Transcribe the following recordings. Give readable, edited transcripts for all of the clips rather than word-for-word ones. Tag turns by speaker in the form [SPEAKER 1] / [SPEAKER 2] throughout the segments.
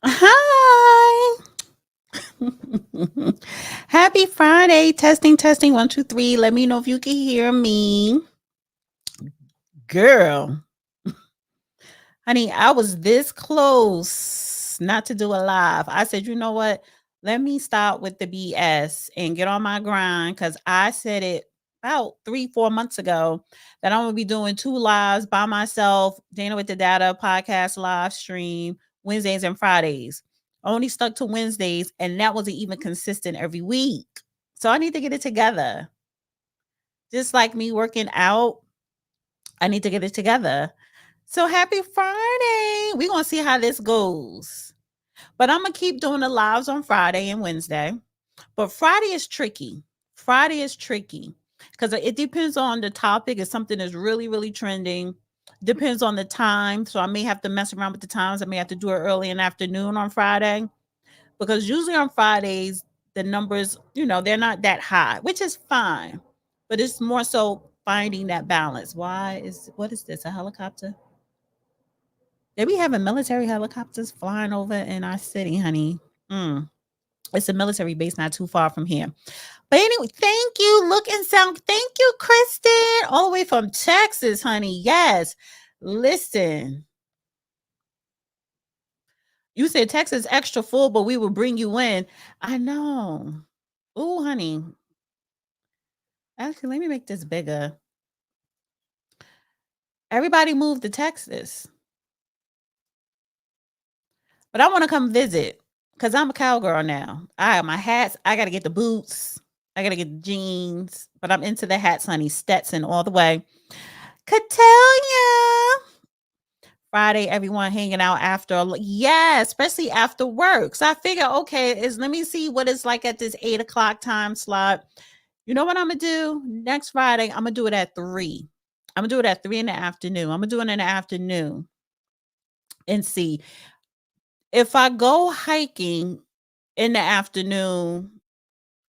[SPEAKER 1] Hi. Happy Friday. Testing, testing. 1, 2, 3. Let me know if you can hear me. Girl, honey, I was this close not to do a live. I said, you know what? Let me stop with the BS and get on my grind because I said it about 3, 4 months ago that I'm going to be doing 2 lives by myself, Dana with the Data podcast live stream, Wednesdays and Fridays. I only stuck to Wednesdays, and that wasn't even consistent every week. So I need to get it together. Just like me working out, I need to get it together. So happy Friday. We're going to see how this goes. But I'm going to keep doing the lives on Friday and Wednesday. But Friday is tricky. Friday is tricky because it depends on the topic. If something is really, really trending, depends on the time. So I may have to mess around with the times. I may have to do it early in the afternoon on Friday because usually on Fridays, the numbers, they're not that high, which is fine. But it's more so finding that balance. What is this? A helicopter? They be having military helicopters flying over in our city, honey. Mm. It's a military base not too far from here. But anyway, thank you. Look and sound. Thank you, Kristen. All the way from Texas, honey. Yes. Listen, you said Texas extra full, but we will bring you in. I know. Oh, honey. Actually, let me make this bigger. Everybody moved to Texas. But I want to come visit because I'm a cowgirl now. I have my hats. I got to get the boots. I got to get the jeans. But I'm into the hats, honey. Stetson all the way. Catellia. Friday, everyone hanging out after. Yeah, especially after work. So I figure, okay, let me see what it's like at this 8 o'clock time slot. You know what I'm going to do? Next Friday, I'm going to do it at 3. I'm going to do it at 3 in the afternoon. I'm going to do it in the afternoon and see. If I go hiking in the afternoon,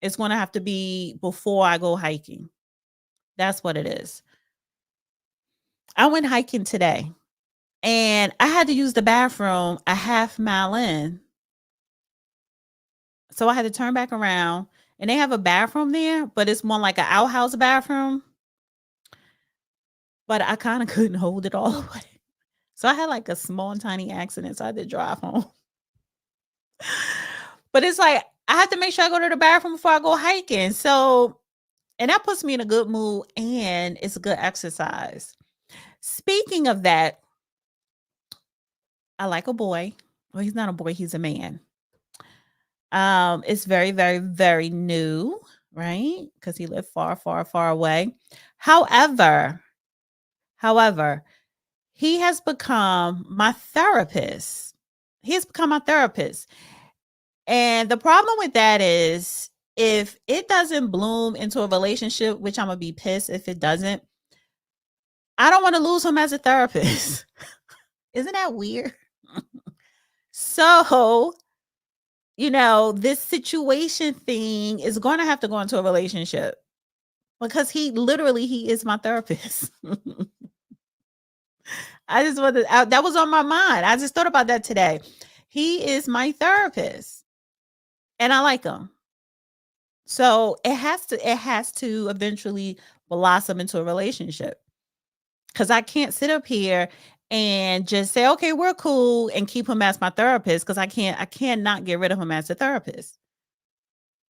[SPEAKER 1] it's going to have to be before I go hiking. That's what it is. I went hiking today and I had to use the bathroom a half mile in. So I had to turn back around, and they have a bathroom there, but it's more like an outhouse bathroom. But I kind of couldn't hold it all the way. So I had like a small, tiny accident. So I had to drive home. But it's like, I have to make sure I go to the bathroom before I go hiking. So, and that puts me in a good mood and it's a good exercise. Speaking of that, I like a boy. Well, he's not a boy, he's a man. It's very, very, very new, right? Because he lived far, far, far away. However, however, he has become my therapist. He has become my therapist. And the problem with that is if it doesn't bloom into a relationship, which I'm gonna be pissed if it doesn't, I don't want to lose him as a therapist. Isn't that weird? So, this situation thing is going to have to go into a relationship because he is my therapist. I just wanted that was on my mind. I just thought about that today. He is my therapist and I like him. So it has to eventually blossom into a relationship. Cause I can't sit up here and just say, okay, we're cool and keep him as my therapist. Cause I cannot get rid of him as a therapist.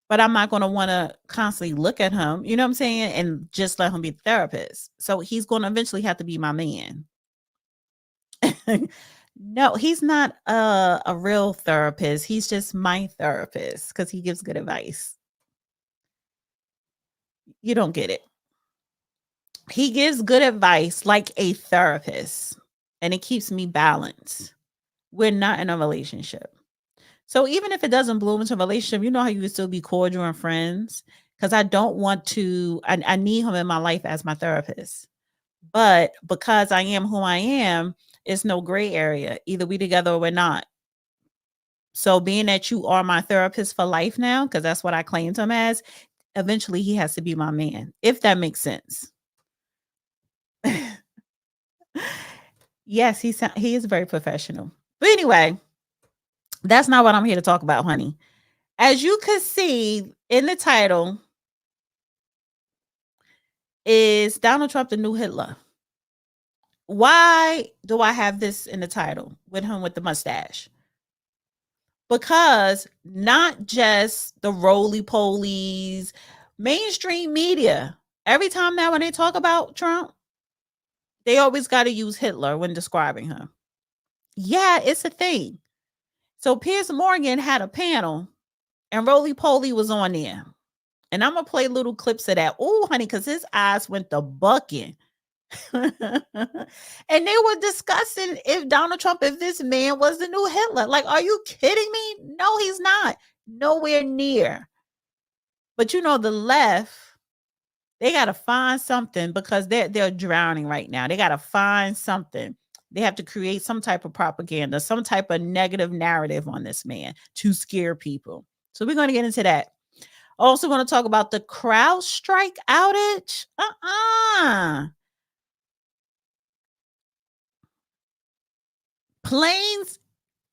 [SPEAKER 1] But I'm not gonna want to constantly look at him, you know what I'm saying? And just let him be the therapist. So he's gonna eventually have to be my man. No, he's not a real therapist. He's just my therapist because he gives good advice. You don't get it. He gives good advice like a therapist, and it keeps me balanced. We're not in a relationship. So even if it doesn't bloom into a relationship, you know how you can still be cordial and friends? Because I don't want to, I need him in my life as my therapist. But because I am who I am, it's no gray area. Either we together or we're not. So being that you are my therapist for life now, because that's what I claimed him as, eventually he has to be my man, if that makes sense. Yes, he is very professional. But anyway, That's not what I'm here to talk about, honey. As you can see in the title, is Donald Trump the new Hitler? Why do I have this in the title with him with the mustache? Because not just the roly polies, mainstream media, every time now when they talk about Trump, they always got to use Hitler when describing him. Yeah, it's a thing. So Piers Morgan had a panel and Roly Poly was on there. And I'm gonna play little clips of that. Oh, honey, because his eyes went to bucking. And they were discussing if Donald Trump, if this man was the new Hitler. Like, are you kidding me? No, he's not. Nowhere near. But you know, the left, they gotta find something because they're drowning right now. They gotta find something. They have to create some type of propaganda, some type of negative narrative on this man to scare people. So we're gonna get into that. Also, going to talk about the Crowdstrike outage. Planes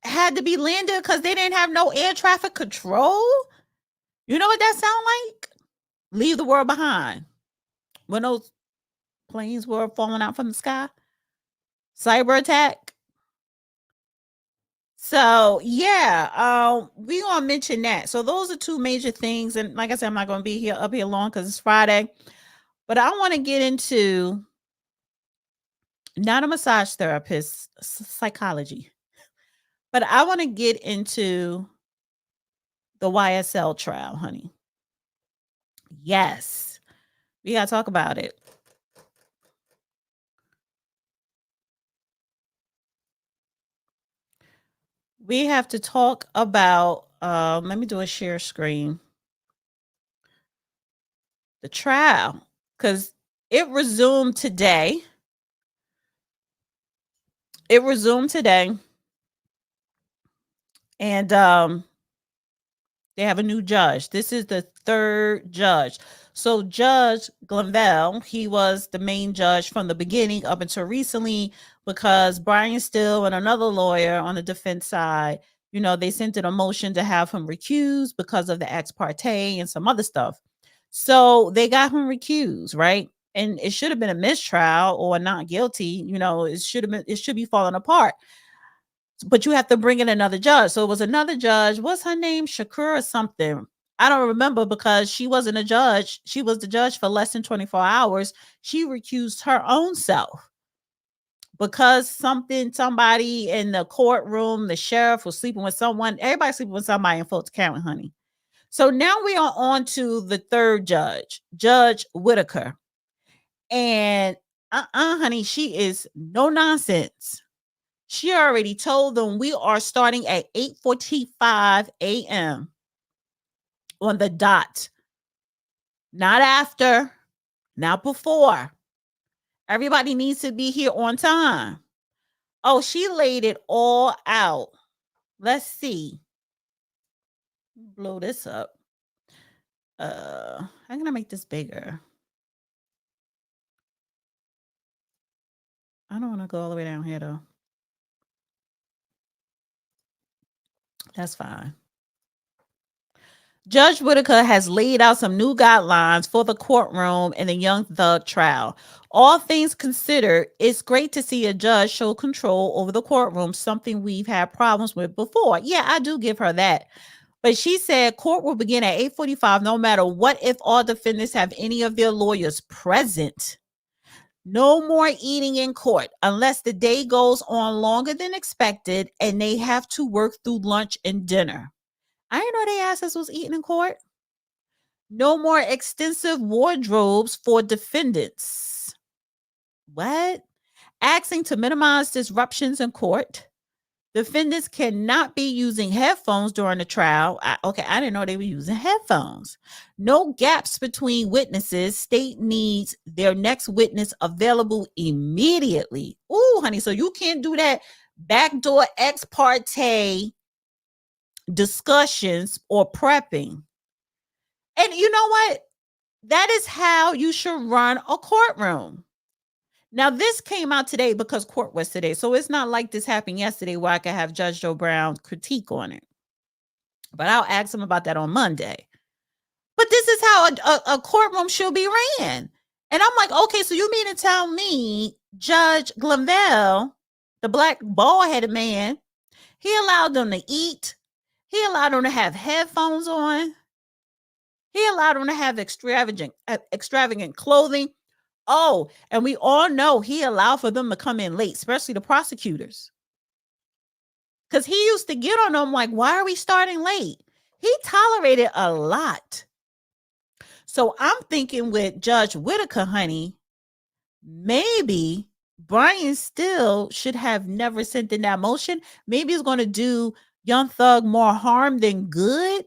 [SPEAKER 1] had to be landed because they didn't have no air traffic control. You know what that sound like? Leave the world behind. When those planes were falling out from the sky. Cyber attack. So yeah, we gonna mention that. So those are two major things, and like I said, I'm not gonna be here up here long because it's Friday. But I want to get into not a massage therapist, psychology. But I want to get into the YSL trial, honey. Yes, we got to talk about it. We have to talk about, let me do a share screen. The trial, because it resumed today. It resumed today. And they have a new judge. This is the third judge. So Judge Glenville, he was the main judge from the beginning up until recently because Brian Steele and another lawyer on the defense side, you know, they sent in a motion to have him recused because of the ex parte and some other stuff. So they got him recused, right? And it should have been a mistrial or not guilty. You know, it should be falling apart, but you have to bring in another judge. So it was another judge. What's her name? Shakur or something. I don't remember because she wasn't a judge. She was the judge for less than 24 hours. She recused her own self because somebody in the courtroom, the sheriff was sleeping with someone. Everybody sleeping with somebody in Fulton County, honey. So now we are on to the third judge, Judge Whitaker. And honey, she is no nonsense. She already told them we are starting at 8:45 a.m. on the dot. Not after, not before. Everybody needs to be here on time. Oh, she laid it all out. Let's see. Blow this up. How can I make this bigger? I don't want to go all the way down here though. That's fine. Judge Whitaker has laid out some new guidelines for the courtroom in the Young Thug trial. All things considered, it's great to see a judge show control over the courtroom, something we've had problems with before. Yeah, I do give her that. But she said court will begin at 8:45 no matter what if all defendants have any of their lawyers present. No more eating in court unless the day goes on longer than expected and they have to work through lunch and dinner. I didn't know they asked us was eating in court. No more extensive wardrobes for defendants. What? Asking to minimize disruptions in court. Defendants cannot be using headphones during the trial. I didn't know they were using headphones. No gaps between witnesses. State needs their next witness available immediately. Ooh, honey, so you can't do that backdoor ex parte discussions or prepping. And you know what? That is how you should run a courtroom. Now, this came out today because court was today. So it's not like this happened yesterday where I could have Judge Joe Brown critique on it. But I'll ask him about that on Monday. But this is how a courtroom should be ran. And I'm like, okay, so you mean to tell me Judge Glenville, the black bald-headed man, he allowed them to eat, he allowed them to have headphones on, he allowed them to have extravagant clothing. Oh, and we all know he allowed for them to come in late, especially the prosecutors. Because he used to get on them like, why are we starting late? He tolerated a lot. So I'm thinking with Judge Whitaker, honey, maybe Brian Still should have never sent in that motion. Maybe it's going to do Young Thug more harm than good.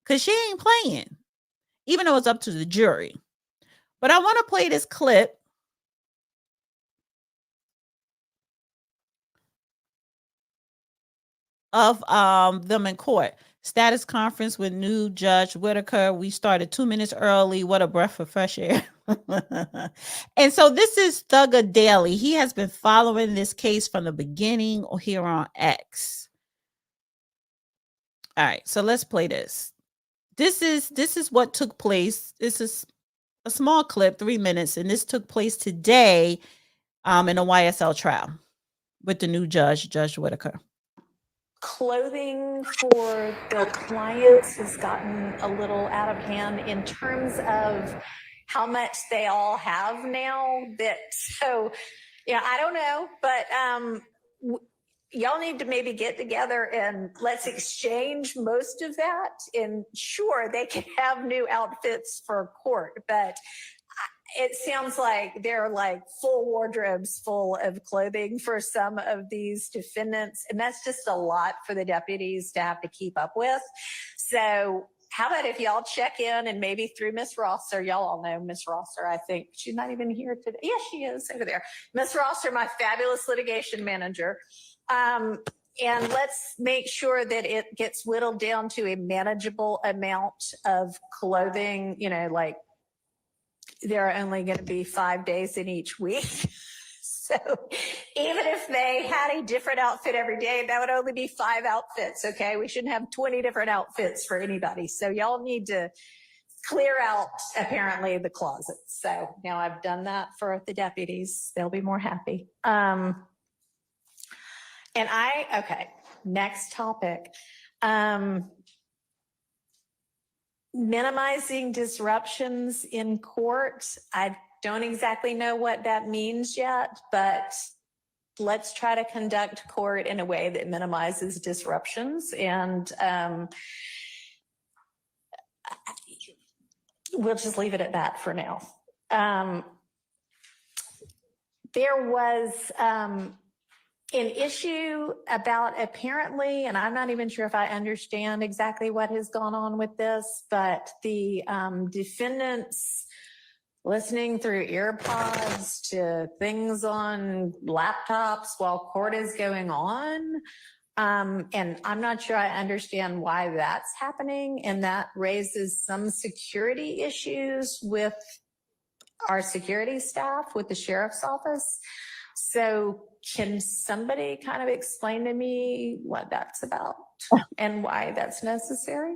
[SPEAKER 1] Because she ain't playing, even though it's up to the jury. But I want to play this clip of them in court. Status conference with new Judge Whitaker. We started 2 minutes early. What a breath of fresh air. And so this is Thugger Daily. He has been following this case from the beginning here on X. All right, so let's play this. This is what took place. This is a small clip, 3 minutes, and this took place today in a YSL trial with the new judge, Judge Whitaker.
[SPEAKER 2] Clothing for the clients has gotten a little out of hand in terms of how much they all have now. So yeah, I don't know, but y'all need to maybe get together and let's exchange most of that. And sure, they can have new outfits for court, but it sounds like they're like full wardrobes full of clothing for some of these defendants. And that's just a lot for the deputies to have to keep up with. So how about if y'all check in and maybe through Miss Rosser, y'all all know Miss Rosser, I think. She's not even here today. Yes, she is over there. Miss Rosser, my fabulous litigation manager. And let's make sure that it gets whittled down to a manageable amount of clothing, like there are only going to be 5 days in each week. So even if they had a different outfit every day, that would only be 5 outfits. Okay. We shouldn't have 20 different outfits for anybody. So y'all need to clear out apparently the closets. So now I've done that for the deputies. They'll be more happy. Okay. Next topic. Minimizing disruptions in court. I don't exactly know what that means yet, but let's try to conduct court in a way that minimizes disruptions. And we'll just leave it at that for now. There was an issue about apparently, and I'm not even sure if I understand exactly what has gone on with this, but the defendants listening through earpods to things on laptops while court is going on. And I'm not sure I understand why that's happening. And that raises some security issues with our security staff, with the sheriff's office. So can somebody kind of explain to me what that's about and why that's necessary?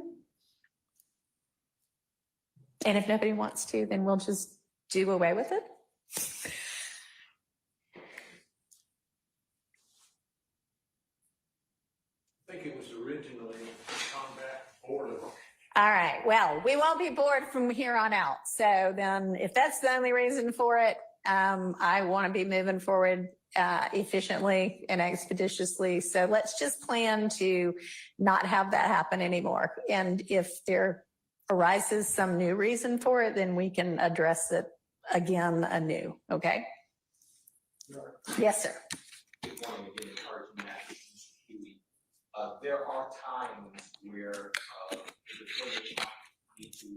[SPEAKER 2] And if nobody wants to, then we'll just do away with it.
[SPEAKER 3] I think it was originally combat board.
[SPEAKER 2] All right. Well, we won't be bored from here on out. So then if that's the only reason for it, I want to be moving forward efficiently and expeditiously. So let's just plan to not have that happen anymore. And if there arises some new reason for it, then we can address it again anew. Okay?
[SPEAKER 3] Sure.
[SPEAKER 2] Yes, sir.
[SPEAKER 3] There are times where the defendant might need to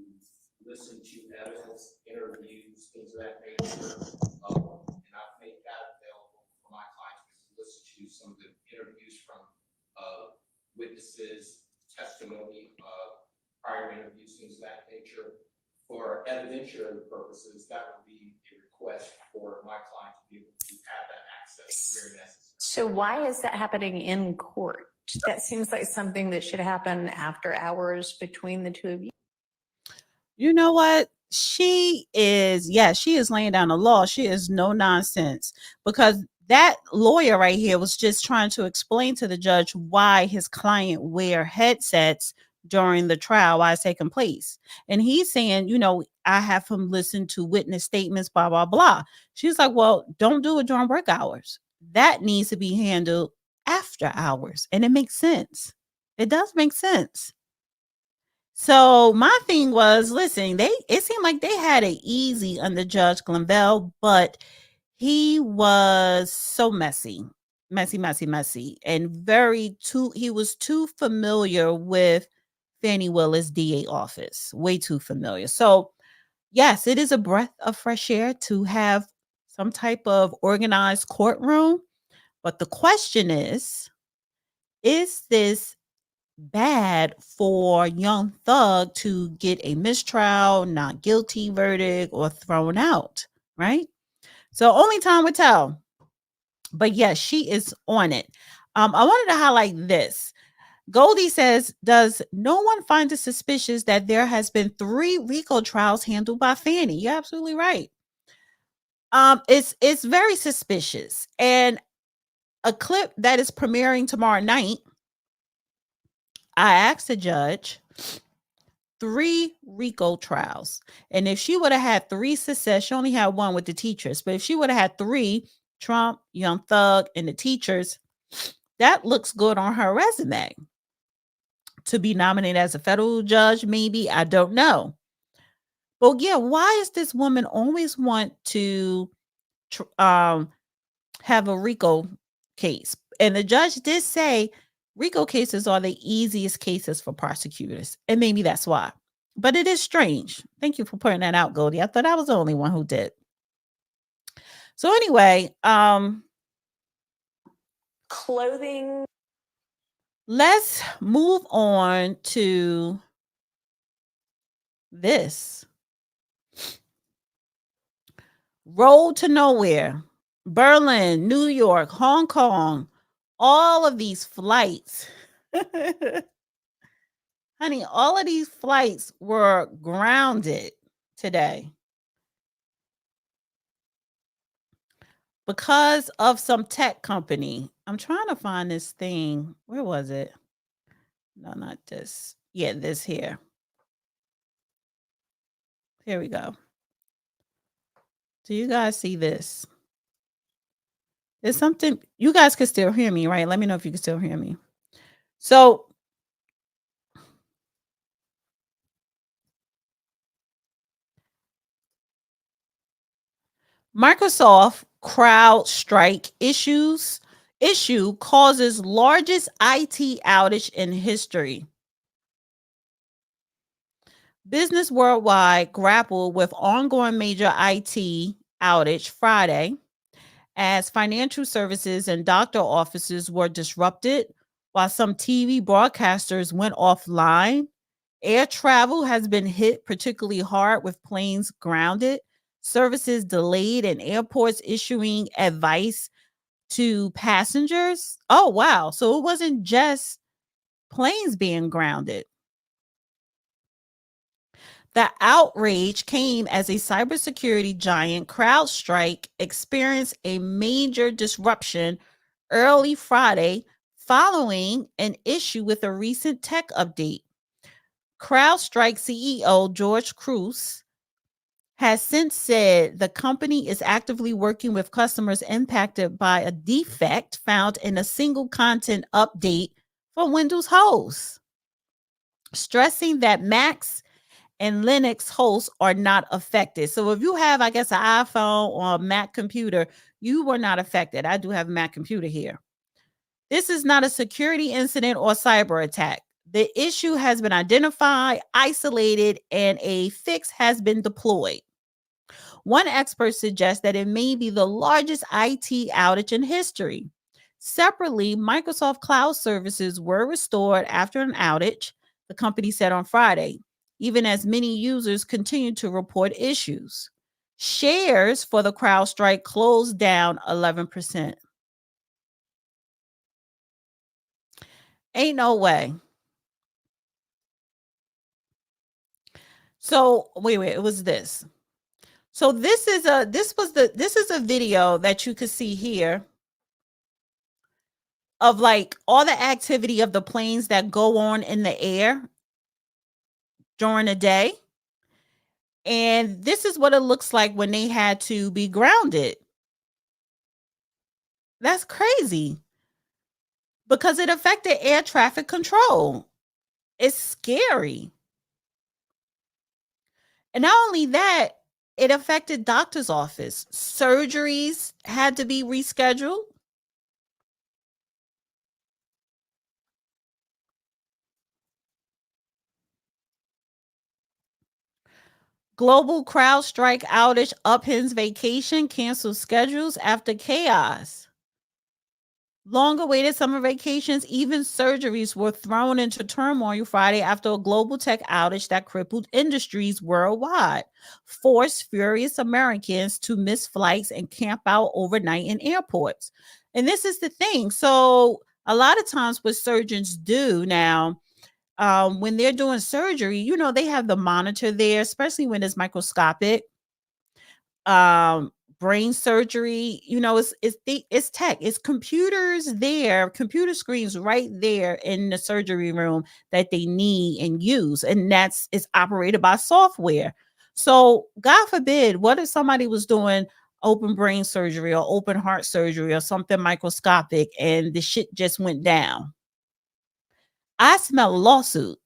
[SPEAKER 3] listen to evidence, interviews, things of that nature. And I've made that available for my clients to listen to some of the interviews from witnesses, testimony, prior interviews, things of that nature. For evidentiary purposes, that would be a request for my client to be able to have that access very necessary.
[SPEAKER 2] So why is that happening in court? That seems like something that should happen after hours between the two of you.
[SPEAKER 1] You know what? She is, yes, she is laying down the law. She is no nonsense, because that lawyer right here was just trying to explain to the judge why his client wear headsets during the trial while it's taking place. And he's saying, I have him listen to witness statements, blah, blah, blah. She's like, well, don't do it during work hours. That needs to be handled after hours. And it makes sense. It does make sense. So my thing was, listen, it seemed like they had it easy under Judge Glenville, but he was so messy, messy, and he was too familiar with Fannie Willis DA office, way too familiar. So yes, it is a breath of fresh air to have some type of organized courtroom. But the question is this bad for young Thug to get a mistrial, not guilty verdict, or thrown out, right? So only time would tell. But yes, she is on it. I wanted to highlight this. Goldie says, does no one find it suspicious that there has been 3 RICO trials handled by Fannie? You're absolutely right. It's very suspicious. And a clip that is premiering tomorrow night, I asked the judge 3 RICO trials. And if she would have had 3 success, she only had 1 with the teachers. But if she would have had 3, Trump, Young Thug, and the teachers, that looks good on her resume. To be nominated as a federal judge, maybe, I don't know. But yeah, why is this woman always want to have a RICO case? And the judge did say RICO cases are the easiest cases for prosecutors. And maybe that's why. But it is strange. Thank you for pointing that out, Goldie. I thought I was the only one who did. So anyway,
[SPEAKER 2] Clothing.
[SPEAKER 1] let's move on to this. Road to nowhere. Berlin, New York, Hong Kong, all of these flights. Honey, all of these flights were grounded today because of some tech company. I'm trying to find this thing. Where was it? No, not this. Yeah, this here. Here we go. Do you guys see this? There's something, you guys can still hear me, right? Let me know if you can still hear me. So Microsoft Crowdstrike issue causes largest IT outage in history. Business worldwide grappled with ongoing major IT outage Friday as financial services and doctor offices were disrupted, while some TV broadcasters went offline. Air travel has been hit particularly hard with planes grounded, services delayed, and airports issuing advice to passengers. Oh, wow. So it wasn't just planes being grounded. The outrage came as a cybersecurity giant, CrowdStrike, experienced a major disruption early Friday following an issue with a recent tech update. CrowdStrike CEO George Cruz has since said the company is actively working with customers impacted by a defect found in a single content update for Windows hosts, stressing that Macs and Linux hosts are not affected. So if you have, I guess, an iPhone or a Mac computer, you were not affected. I do have a Mac computer here. This is not a security incident or cyber attack. The issue has been identified, isolated, and a fix has been deployed. One expert suggests that it may be the largest IT outage in history. Separately, Microsoft Cloud services were restored after an outage, the company said on Friday, even as many users continue to report issues. Shares for the CrowdStrike closed down 11%. Ain't no way. So wait, it was this. So this is a video that you could see here of like all the activity of the planes that go on in the air during the day. And this is what it looks like when they had to be grounded. That's crazy because it affected air traffic control. It's scary. And not only that, it affected doctor's office. Surgeries had to be rescheduled. Global Crowdstrike outage upends vacation, cancels schedules after chaos. Long awaited summer vacations, even surgeries were thrown into turmoil Friday after a global tech outage that crippled industries worldwide, forced furious Americans to miss flights and camp out overnight in airports. And this is the thing. So, a lot of times, what surgeons do now, when they're doing surgery, they have the monitor there, especially when it's microscopic. Brain surgery, it's tech, it's computers there, computer screens right there in the surgery room that they need and use, and it's operated by software. So God forbid, what if somebody was doing open brain surgery or open heart surgery or something microscopic and the shit just went down? I smell a lawsuit.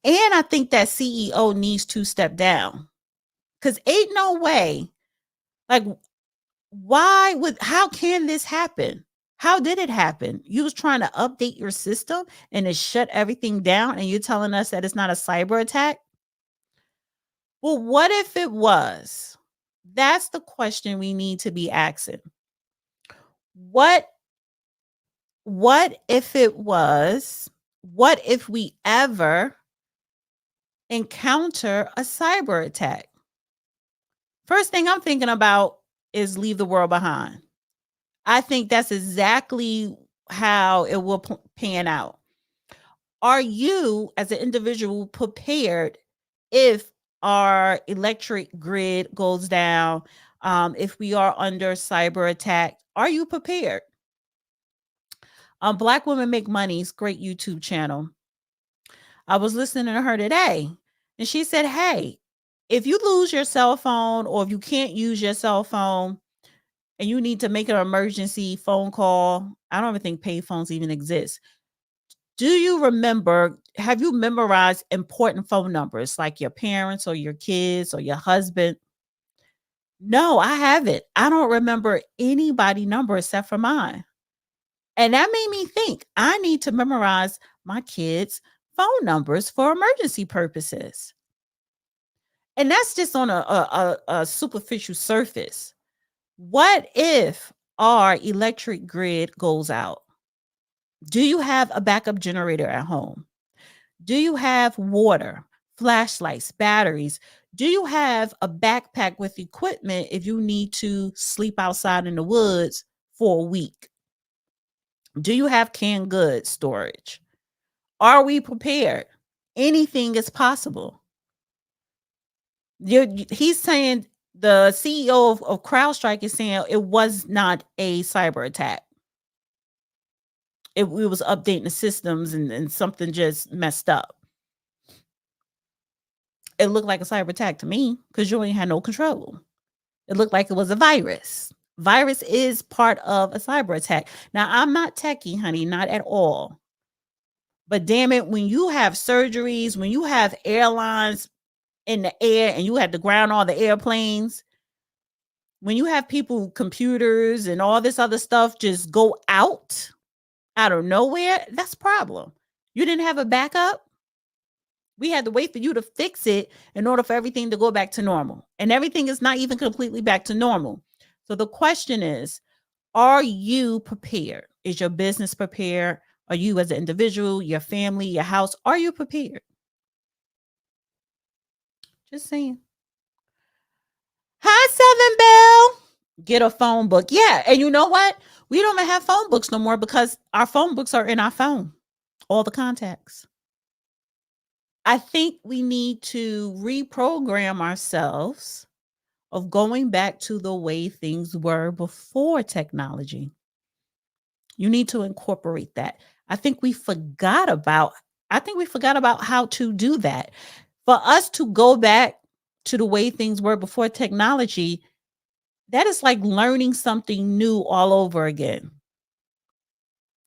[SPEAKER 1] And I think that CEO needs to step down, because ain't no way, like, how can this happen? How did it happen? You was trying to update your system and it shut everything down, and you're telling us that it's not a cyber attack? Well, what if it was? That's the question we need to be asking. What if it was? What if we ever encounter a cyber attack? First thing I'm thinking about is leave the world behind. I think that's exactly how it will pan out. Are you, as an individual, prepared if our electric grid goes down? If we are under cyber attack, are you prepared? Black Women Make Money's great YouTube channel. I was listening to her today, and she said, hey, if you lose your cell phone, or if you can't use your cell phone and you need to make an emergency phone call, I don't even think pay phones even exist. Have you memorized important phone numbers like your parents or your kids or your husband? No, I haven't. I don't remember anybody number except for mine. And that made me think I need to memorize my kids' phone numbers for emergency purposes. And that's just on a superficial surface. What if our electric grid goes out? Do you have a backup generator at home? Do you have water, flashlights, batteries? Do you have a backpack with equipment if you need to sleep outside in the woods for a week? Do you have canned goods storage? Are we prepared? Anything is possible. He's saying, the CEO of CrowdStrike is saying it was not a cyber attack. We was updating the systems and something just messed up. It looked like a cyber attack to me because you ain't had no control. It looked like it was a virus. Virus is part of a cyber attack. Now, I'm not techie, honey, not at all. But damn it, when you have surgeries, when you have airlines in the air and you had to ground all the airplanes, when you have people, computers and all this other stuff just go out of nowhere, that's a problem. You didn't have a backup. We had to wait for you to fix it in order for everything to go back to normal. And everything is not even completely back to normal. So the question is, are you prepared? Is your business prepared? Are you as an individual, your family, your house, are you prepared? Just saying. Hi, Southern Belle. Get a phone book. Yeah. And you know what? We don't even have phone books no more because our phone books are in our phone. all the contacts. I think we need to reprogram ourselves of going back to the way things were before technology. You need to incorporate that. I think we forgot about how to do that. For us to go back to the way things were before technology, that is like learning something new all over again.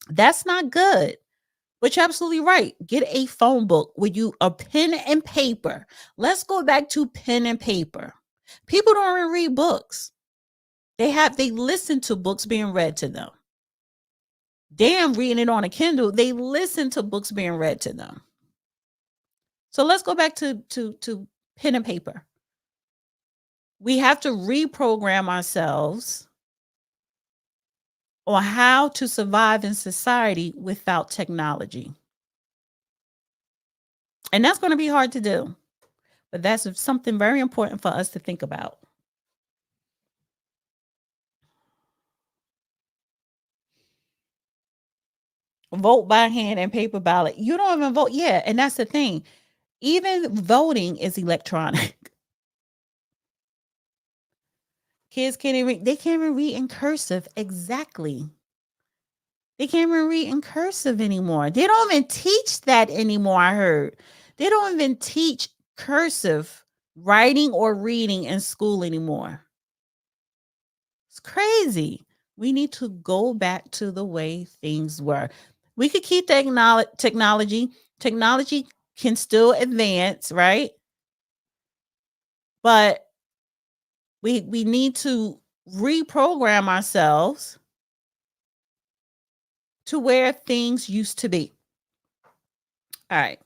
[SPEAKER 1] That's not good. But you're absolutely right. Get a phone book with you, a pen and paper. Let's go back to pen and paper. People don't even read books. They listen to books being read to them. Damn, reading it on a Kindle, they listen to books being read to them. So let's go back to pen and paper. We have to reprogram ourselves on how to survive in society without technology. And that's going to be hard to do. But that's something very important for us to think about. Vote by hand and paper ballot. You don't even vote. Yeah. And that's the thing. Even voting is electronic. Kids can't even read. They can't even read in cursive. Exactly. They can't even read in cursive anymore. They don't even teach that anymore, I heard. They don't even teach cursive writing or reading in school anymore. It's crazy. We need to go back to the way things were. We could keep technology. Technology can still advance, right? But we need to reprogram ourselves to where things used to be. All right.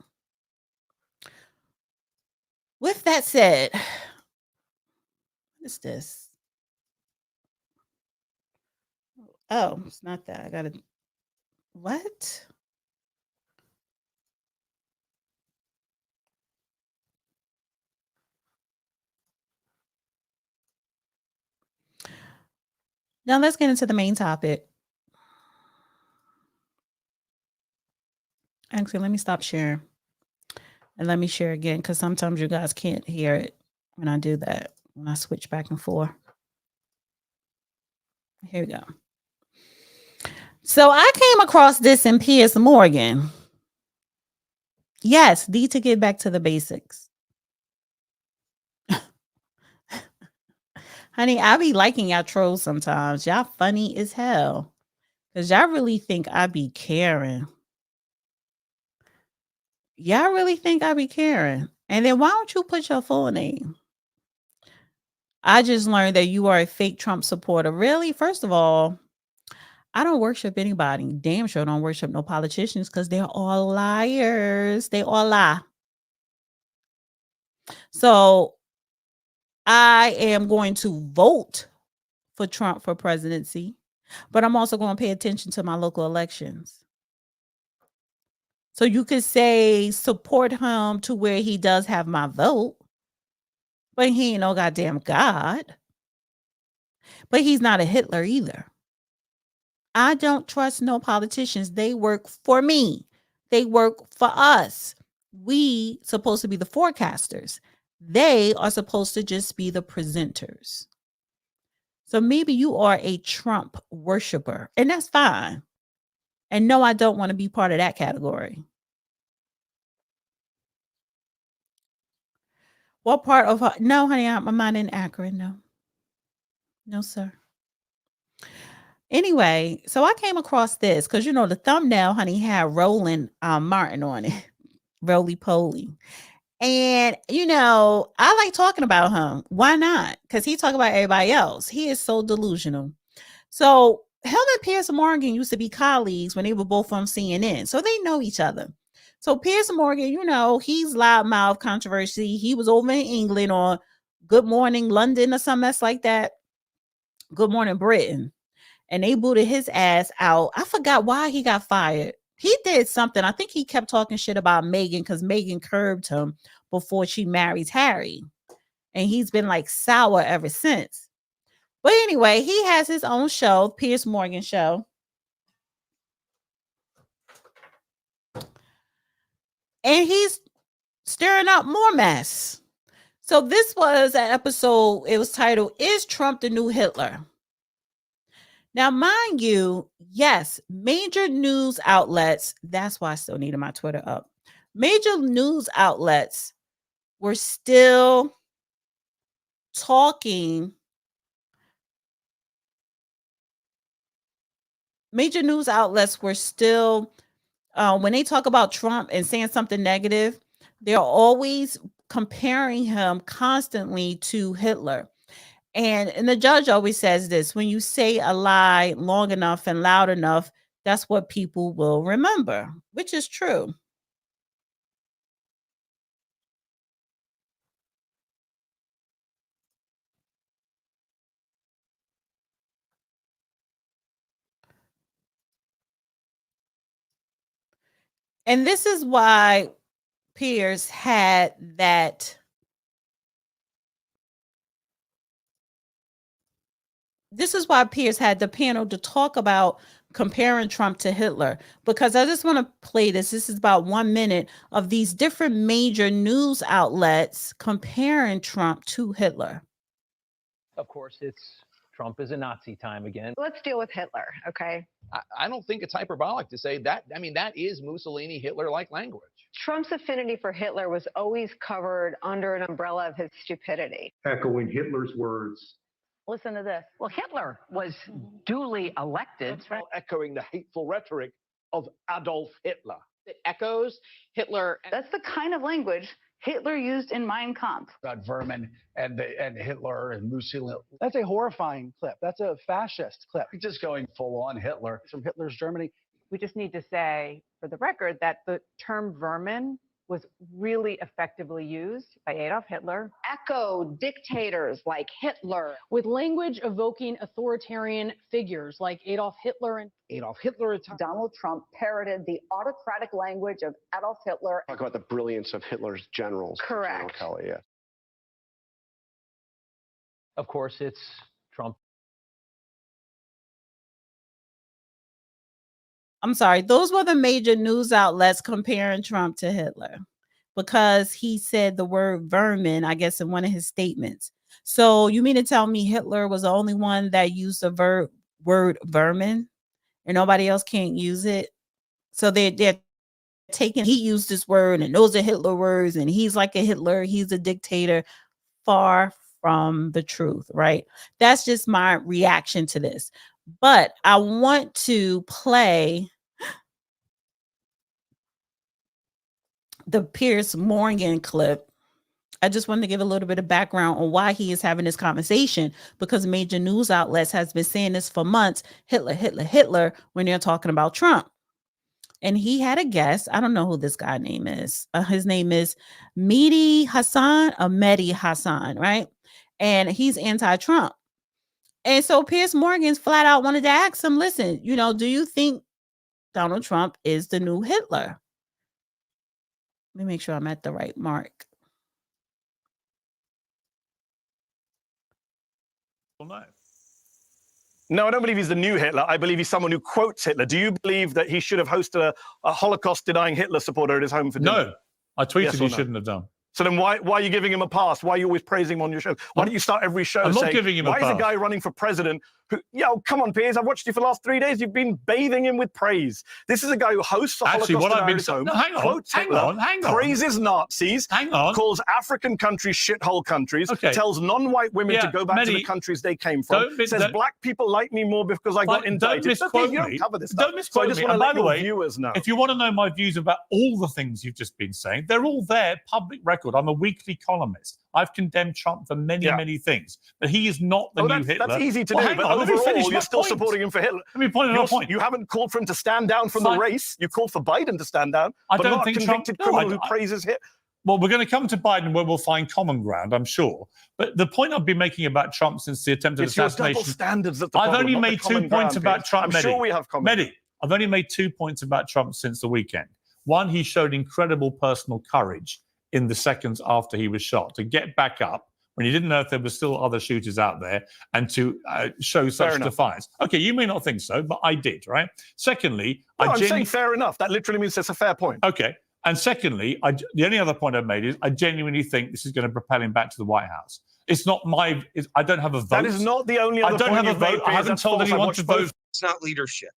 [SPEAKER 1] With that said, what is this? Oh, it's not that. I got to. What? Now let's get into the main topic. Actually, let me stop sharing and let me share again because sometimes you guys can't hear it when I do that, when I switch back and forth. Here we go. So I came across this in Piers Morgan. Yes, need to get back to the basics. Honey, I be liking y'all trolls sometimes. Y'all funny as hell. Because y'all really think I be caring. Y'all really think I be caring. And then why don't you put your full name? I just learned that you are a fake Trump supporter. Really? First of all, I don't worship anybody. Damn sure don't worship no politicians because they're all liars. They all lie. So I am going to vote for Trump for presidency, but I'm also going to pay attention to my local elections. So you could say support him to where he does have my vote, but he ain't no goddamn God. But he's not a Hitler either. I don't trust no politicians. They work for me. They work for us. We supposed to be the forecasters. They are supposed to just be the presenters. So maybe you are a Trump worshiper, and that's fine. And no, I don't want to be part of that category. What part of no, honey, I'm not in Akron. No. No, sir. Anyway, so I came across this because the thumbnail, honey, had Roland Martin on it. Roly poly. And I like talking about him. Why not? Because he talk about everybody else. He is so delusional. So him and Piers Morgan used to be colleagues when they were both on CNN. So they know each other. So Piers Morgan, he's loudmouth controversy. He was over in England on Good Morning London or something that's like that. Good Morning Britain. And they booted his ass out. I forgot why he got fired. He did something. I think he kept talking shit about Meghan because Meghan curbed him before she married Harry. And he's been like sour ever since. But anyway, he has his own show, Piers Morgan Show. and he's stirring up more mess. So this was an episode, it was titled, Is Trump the New Hitler? Now, mind you, yes, major news outlets, that's why I still needed my Twitter up. Major news outlets were still talking. Major news outlets were still, when they talk about Trump and saying something negative, they're always comparing him constantly to Hitler. And the judge always says this: when you say a lie long enough and loud enough, that's what people will remember, which is true. And this is why Piers had that. This is why Piers had the panel to talk about comparing Trump to Hitler, because I just want to play this. This is about 1 minute of these different major news outlets comparing Trump to Hitler.
[SPEAKER 4] Of course, Trump is a Nazi time again.
[SPEAKER 2] Let's deal with Hitler, okay?
[SPEAKER 5] I don't think it's hyperbolic to say that. I mean, that is Mussolini, Hitler-like language.
[SPEAKER 2] Trump's affinity for Hitler was always covered under an umbrella of his stupidity.
[SPEAKER 6] Echoing Hitler's words.
[SPEAKER 7] Listen to this. Well, Hitler was duly elected.
[SPEAKER 5] That's right. Echoing the hateful rhetoric of Adolf Hitler.
[SPEAKER 8] It echoes Hitler.
[SPEAKER 7] That's the kind of language Hitler used in Mein Kampf.
[SPEAKER 9] About vermin and Hitler and Mussolini.
[SPEAKER 10] That's a horrifying clip. That's a fascist clip.
[SPEAKER 9] Just going full on Hitler.
[SPEAKER 10] From Hitler's Germany.
[SPEAKER 11] We just need to say, for the record, that the term vermin was really effectively used by Adolf Hitler.
[SPEAKER 2] Echo dictators like Hitler.
[SPEAKER 12] With language evoking authoritarian figures like Adolf Hitler and
[SPEAKER 10] Adolf Hitler.
[SPEAKER 2] Donald Trump parroted the autocratic language of Adolf Hitler.
[SPEAKER 13] Talk about the brilliance of Hitler's generals.
[SPEAKER 2] Correct.
[SPEAKER 13] General Kelly, yeah.
[SPEAKER 4] Of course, it's Trump.
[SPEAKER 1] I'm sorry, those were the major news outlets comparing Trump to Hitler because he said the word vermin, I guess, in one of his statements. So you mean to tell me Hitler was the only one that used the word vermin and nobody else can't use it? So they're taking, he used this word and those are Hitler words and he's like a Hitler, he's a dictator. Far from the truth, right? That's just my reaction to this. But I want to play the Piers Morgan clip. I just wanted to give a little bit of background on why he is having this conversation, because major news outlets has been saying this for months, Hitler, Hitler, Hitler, when they're talking about Trump. And he had a guest. I don't know who this guy name is. His name is Mehdi Hassan, right? And he's anti-Trump. And so Piers Morgan's flat out wanted to ask him, listen, do you think Donald Trump is the new Hitler? Let me make sure I'm at the right mark.
[SPEAKER 14] Well, no, I don't believe he's the new Hitler. I believe he's someone who quotes Hitler. Do you believe that he should have hosted a Holocaust-denying Hitler supporter at his home for dinner?
[SPEAKER 15] No, I tweeted
[SPEAKER 14] yes
[SPEAKER 15] he
[SPEAKER 14] no?
[SPEAKER 15] shouldn't have done.
[SPEAKER 14] So then why are you giving him a pass? Why are you always praising him on your show? Why don't you start every show saying,
[SPEAKER 15] giving him a
[SPEAKER 14] why
[SPEAKER 15] pass.
[SPEAKER 14] is a guy running for president who, come on, Piers, I've watched you for the last 3 days. You've been bathing him with praise. This is a guy who hosts a Holocaust at his home, quotes Hitler, praises Nazis, calls African countries shithole countries, tells non-white women to go back to the countries they came from, says black people like me more because I got indicted.
[SPEAKER 15] Don't misquote me.
[SPEAKER 14] You don't cover this stuff.
[SPEAKER 15] Don't misquote
[SPEAKER 14] so I just
[SPEAKER 15] me.
[SPEAKER 14] want to let
[SPEAKER 15] by the way,
[SPEAKER 14] viewers know.
[SPEAKER 15] If you want to know my views about all the things you've just been saying, they're all there, public record. I'm a weekly columnist. I've condemned Trump for many things, but he is not the new Hitler.
[SPEAKER 14] That's easy to do, but overall, you're still supporting him for Hitler.
[SPEAKER 15] Let me point another point.
[SPEAKER 14] You haven't called for him to stand down from the race. You called for Biden to stand down, but not a convicted criminal who praises Hitler.
[SPEAKER 15] Well, we're going to come to Biden where we'll find common ground, I'm sure. But the point I've been making about Trump since the attempted assassination...
[SPEAKER 14] It's your double standards that the
[SPEAKER 15] I've
[SPEAKER 14] problem,
[SPEAKER 15] only made 2 points about Trump,
[SPEAKER 14] I'm sure we have common ground.
[SPEAKER 15] I've only made 2 points about Trump since the weekend. One, he showed incredible personal courage in the seconds after he was shot to get back up when he didn't know if there were still other shooters out there and to show such defiance. Okay, you may not think so, but I did, right? Secondly,
[SPEAKER 14] I'm saying fair enough. That literally means it's a fair point.
[SPEAKER 15] Okay. And secondly, the only other point I've made is I genuinely think this is going to propel him back to the White House. It's not I don't have a vote.
[SPEAKER 14] That is not the only other
[SPEAKER 15] I don't
[SPEAKER 14] point
[SPEAKER 15] have a
[SPEAKER 14] you've made,
[SPEAKER 15] vote. I
[SPEAKER 14] Piers.
[SPEAKER 15] haven't
[SPEAKER 14] That's
[SPEAKER 15] told
[SPEAKER 14] false. I've
[SPEAKER 15] anyone
[SPEAKER 14] watched
[SPEAKER 15] to
[SPEAKER 14] both.
[SPEAKER 15] vote.
[SPEAKER 3] It's not leadership.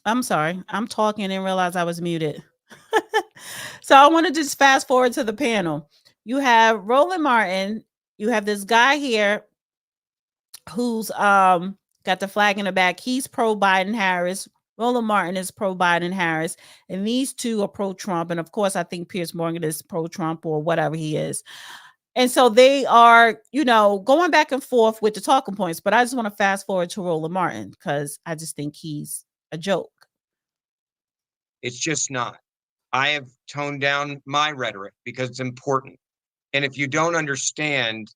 [SPEAKER 1] I'm sorry. I'm talking and realized I was muted. So I want to just fast forward to the panel. You have Roland Martin. You have this guy here who's got the flag in the back. He's pro Biden Harris. Roland Martin is pro Biden Harris. And these two are pro Trump. And of course, I think Piers Morgan is pro Trump or whatever he is. And so they are, going back and forth with the talking points. But I just want to fast forward to Roland Martin because I just think he's a joke.
[SPEAKER 3] It's just not. I have toned down my rhetoric because it's important. And if you don't understand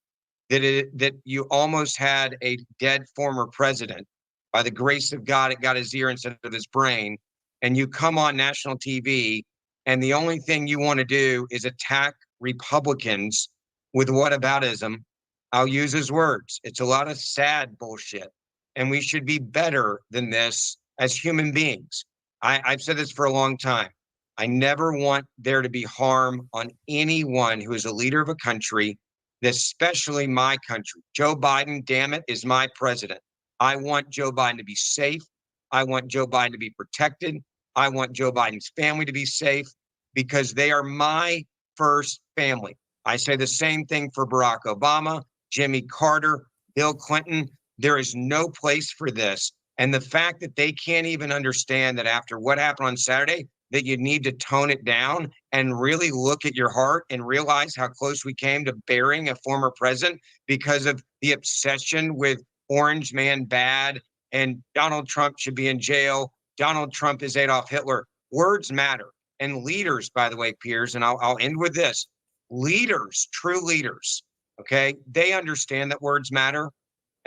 [SPEAKER 3] that you almost had a dead former president, by the grace of God, it got his ear instead of his brain, and you come on national TV, and the only thing you want to do is attack Republicans with whataboutism. I'll use his words. It's a lot of sad bullshit. And we should be better than this as human beings. I've said this for a long time. I never want there to be harm on anyone who is a leader of a country, especially my country. Joe Biden, damn it, is my president. I want Joe Biden to be safe. I want Joe Biden to be protected. I want Joe Biden's family to be safe because they are my first family. I say the same thing for Barack Obama, Jimmy Carter, Bill Clinton. There is no place for this. And the fact that they can't even understand that after what happened on Saturday, that you need to tone it down and really look at your heart and realize how close we came to burying a former president because of the obsession with Orange Man bad and Donald Trump should be in jail. Donald Trump is Adolf Hitler. Words matter. And leaders, by the way, Piers, and I'll end with this. Leaders, true leaders, okay, they understand that words matter.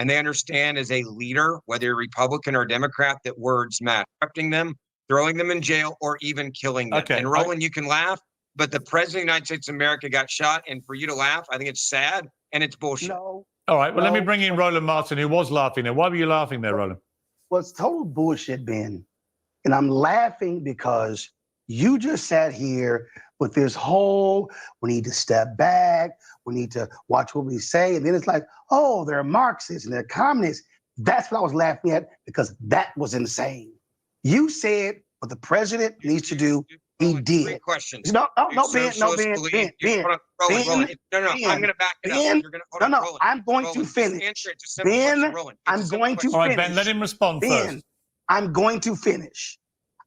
[SPEAKER 3] And they understand as a leader, whether you're Republican or Democrat, that words matter. Corrupting them, throwing them in jail, or even killing them.
[SPEAKER 15] Okay,
[SPEAKER 3] and Roland, you can laugh, but the president of the United States of America got shot. And for you to laugh, I think it's sad and it's bullshit.
[SPEAKER 15] All right, well, let me bring in Roland Martin, who was laughing there. Why were you laughing there, Roland?
[SPEAKER 16] Well, it's total bullshit, Ben. And I'm laughing because you just sat here with this whole, we need to step back, we need to watch what we say. And then it's like, oh, they're Marxists and they're communists. That's what I was laughing at because that was insane. You said what the president needs to do, he did.
[SPEAKER 3] 3 questions.
[SPEAKER 16] Ben.
[SPEAKER 3] I'm going to back it up. You're gonna,
[SPEAKER 16] I'm going to finish.
[SPEAKER 3] Answer it. Just Ben,
[SPEAKER 16] I'm going to finish.
[SPEAKER 15] All right, Ben, let him respond
[SPEAKER 16] Ben,
[SPEAKER 15] first.
[SPEAKER 16] I'm going to finish.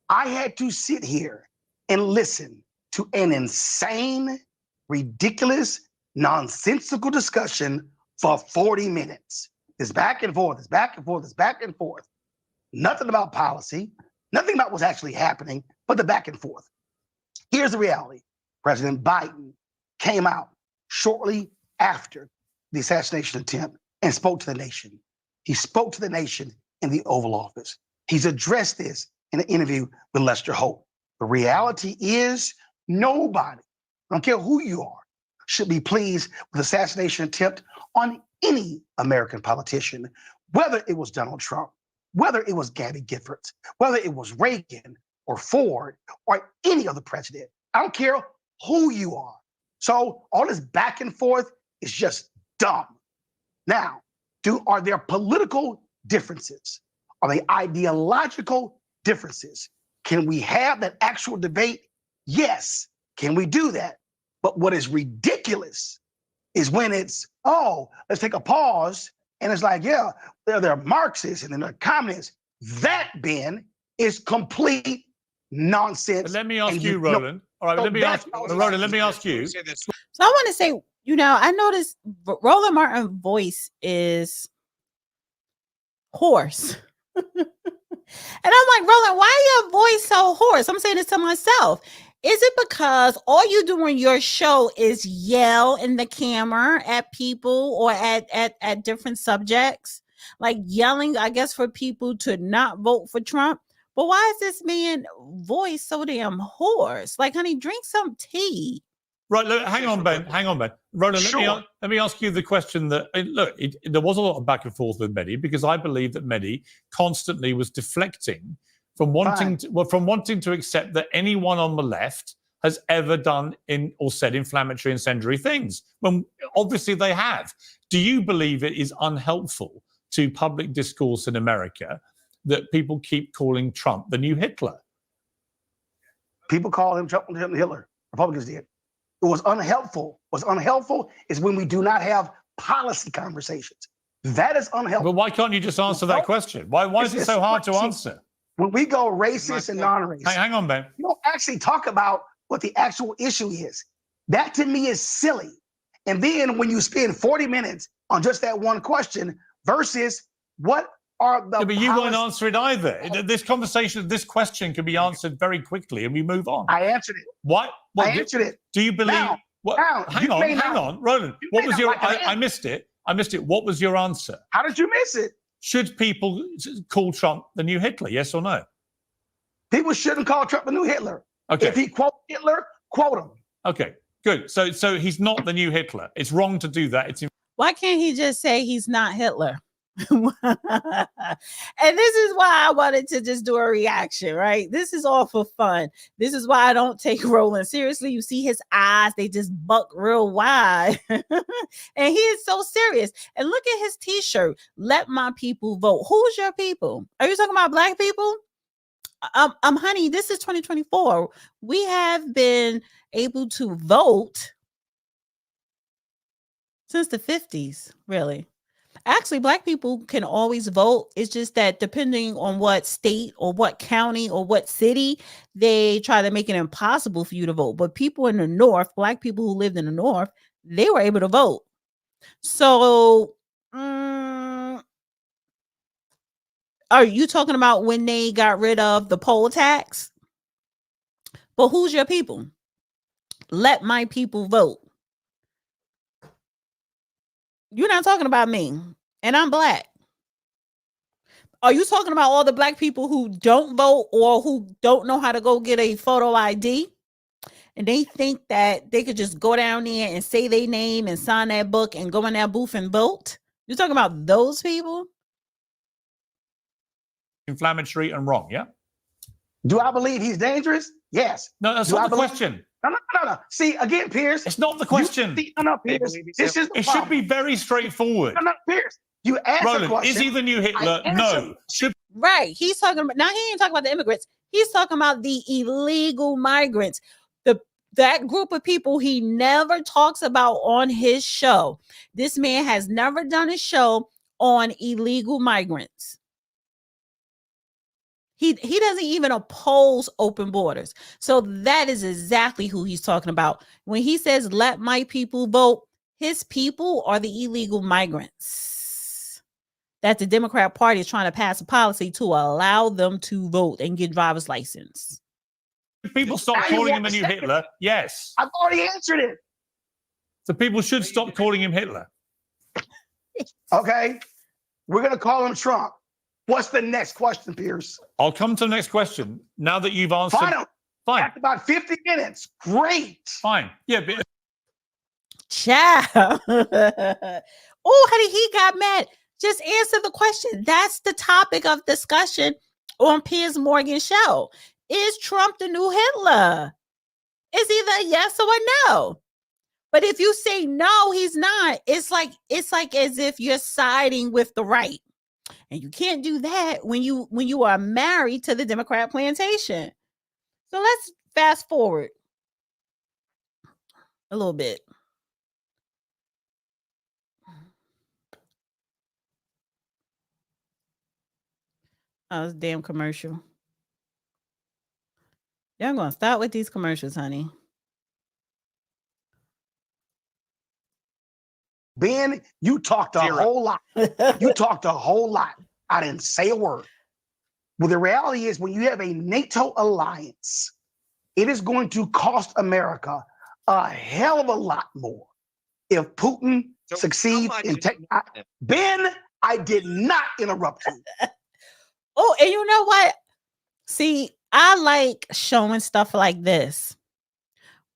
[SPEAKER 16] I had to sit here and listen to an insane, ridiculous, nonsensical discussion for 40 minutes. It's back and forth, it's back and forth, it's back and forth. Nothing about policy, nothing about what's actually happening, but the back and forth. Here's the reality. President Biden came out shortly after the assassination attempt and spoke to the nation. He spoke to the nation in the Oval Office. He's addressed this in an interview with Lester Holt. The reality is nobody, I don't care who you are, should be pleased with the assassination attempt on any American politician, whether it was Donald Trump, whether it was Gabby Giffords, whether it was Reagan or Ford or any other president. I don't care who you are. So all this back and forth is just dumb. Now, are there political differences? Are they ideological differences? Can we have that actual debate? Yes. Can we do that? But what is ridiculous is when it's, oh, let's take a pause. And it's like, yeah, they're Marxists and then they're communists. That, Ben, is complete nonsense.
[SPEAKER 15] But let me ask you, Roland. All right, let me ask you.
[SPEAKER 1] So I want to say, I noticed Roland Martin's voice is hoarse. And I'm like, Roland, why your voice so hoarse? I'm saying this to myself. Is it because all you do on your show is yell in the camera at people or at different subjects? like yelling, I guess, for people to not vote for Trump. But why is this man voice so damn hoarse? Like, honey, drink some tea.
[SPEAKER 15] Right, look, hang on, Ben. Hang on, Ben. Roland, let me ask you the question that, look, there was a lot of back and forth with Mehdi because I believe that Mehdi constantly was deflecting from wanting to accept that anyone on the left has ever done or said inflammatory, incendiary things. When obviously they have. Do you believe it is unhelpful to public discourse in America that people keep calling Trump the new Hitler?
[SPEAKER 16] People call him Trump and Hitler. Republicans did. It was unhelpful. What's unhelpful is when we do not have policy conversations. That is unhelpful.
[SPEAKER 15] But why can't you just answer that question? Why is it so hard to answer?
[SPEAKER 16] When we go racist and non-racist,
[SPEAKER 15] hang on, Ben.
[SPEAKER 16] You don't actually talk about what the actual issue is. That to me is silly. And then when you spend 40 minutes on just that one question versus what are the
[SPEAKER 15] but you won't answer it either. This question can be answered very quickly and we move on.
[SPEAKER 16] I answered it.
[SPEAKER 15] What?
[SPEAKER 16] I answered it.
[SPEAKER 15] Do you believe? Hang on, Roland. What was your? I missed it. What was your answer?
[SPEAKER 16] How did you miss it?
[SPEAKER 15] Should people call Trump the new Hitler? Yes or no?
[SPEAKER 16] People shouldn't call Trump the new Hitler.
[SPEAKER 15] Okay.
[SPEAKER 16] If he quote Hitler, quote him.
[SPEAKER 15] Okay, good. So he's not the new Hitler. It's wrong to do that.
[SPEAKER 1] Why can't he just say he's not Hitler? And this is why I wanted to just do a reaction, right? This is all for fun. This is why I don't take Roland seriously. You see his eyes, they just buck real wide. And he is so serious. And look at his t-shirt. Let my people vote. Who's your people? Are you talking about black people? Honey, this is 2024. We have been able to vote since the 50s, really. Actually, black people can always vote. It's just that depending on what state or what county or what city, they try to make it impossible for you to vote. But people in the North, black people who lived in the North, they were able to vote. So, are you talking about when they got rid of the poll tax? But who's your people? Let my people vote. You're not talking about me, and I'm black. Are you talking about all the black people who don't vote or who don't know how to go get a photo ID? And they think that they could just go down there and say their name and sign that book and go in that booth and vote? You're talking about those people?
[SPEAKER 15] Inflammatory and wrong, yeah?
[SPEAKER 16] Do I believe he's dangerous? Yes.
[SPEAKER 15] No, that's not the question.
[SPEAKER 16] No. See, again, Pierce.
[SPEAKER 15] It's not the question.
[SPEAKER 16] No, Pierce. This is
[SPEAKER 15] it should be very straightforward.
[SPEAKER 16] No, Pierce. You asked
[SPEAKER 15] Roland,
[SPEAKER 16] a question.
[SPEAKER 15] is he the new Hitler? No.
[SPEAKER 1] Right. He's talking about, now he ain't talking about the immigrants. He's talking about the illegal migrants. That group of people he never talks about on his show. This man has never done a show on illegal migrants. He doesn't even oppose open borders. So that is exactly who he's talking about. When he says, let my people vote, his people are the illegal migrants that the Democrat Party is trying to pass a policy to allow them to vote and get driver's license.
[SPEAKER 15] People stop calling him a new Hitler? Yes.
[SPEAKER 16] I've already answered it.
[SPEAKER 15] So people should stop calling him Hitler.
[SPEAKER 16] Okay. We're going to call him Trump. What's the next question, Pierce?
[SPEAKER 15] I'll come to the next question. Now that you've answered. Fine.
[SPEAKER 16] After about 50 minutes. Great.
[SPEAKER 15] Fine. Yeah. But...
[SPEAKER 1] Ciao. Oh, honey, he got mad. Just answer the question. That's the topic of discussion on Piers Morgan's show. Is Trump the new Hitler? It's either a yes or a no. But if you say no, he's not. It's like as if you're siding with the right. And you can't do that when you are married to the Democrat plantation. So let's fast forward a little bit. Oh, this damn commercial. Y'all gonna start with these commercials, honey.
[SPEAKER 16] Ben, you talked a whole lot. You talked a whole lot. I didn't say a word. Well, the reality is when you have a NATO alliance, it is going to cost America a hell of a lot more if Putin succeeds in taking. Ben, I did not interrupt you.
[SPEAKER 1] Oh, and you know what? See, I like showing stuff like this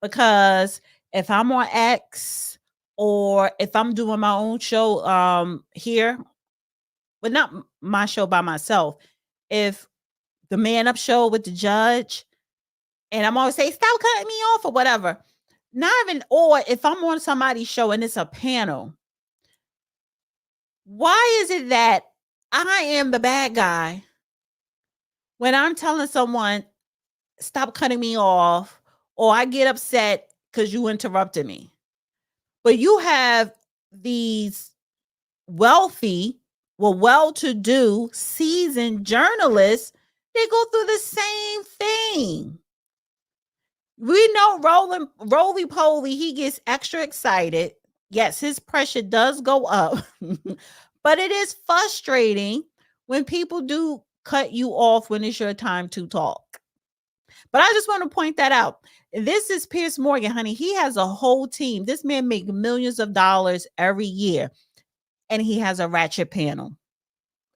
[SPEAKER 1] because if I'm on X or if I'm doing my own show here, but not my show by myself, if the Man Up show with the judge, and I'm always say, stop cutting me off or whatever. Not even, or if I'm on somebody's show and it's a panel, why is it that I am the bad guy when I'm telling someone, stop cutting me off, or I get upset because you interrupted me? But you have these wealthy, well-to-do, seasoned journalists, they go through the same thing. We know roly-poly, he gets extra excited. Yes, his pressure does go up, but it is frustrating when people do cut you off when it's your time to talk. But I just want to point that out. This is Piers Morgan, honey. He has a whole team. This man makes millions of dollars every year, and he has a ratchet panel.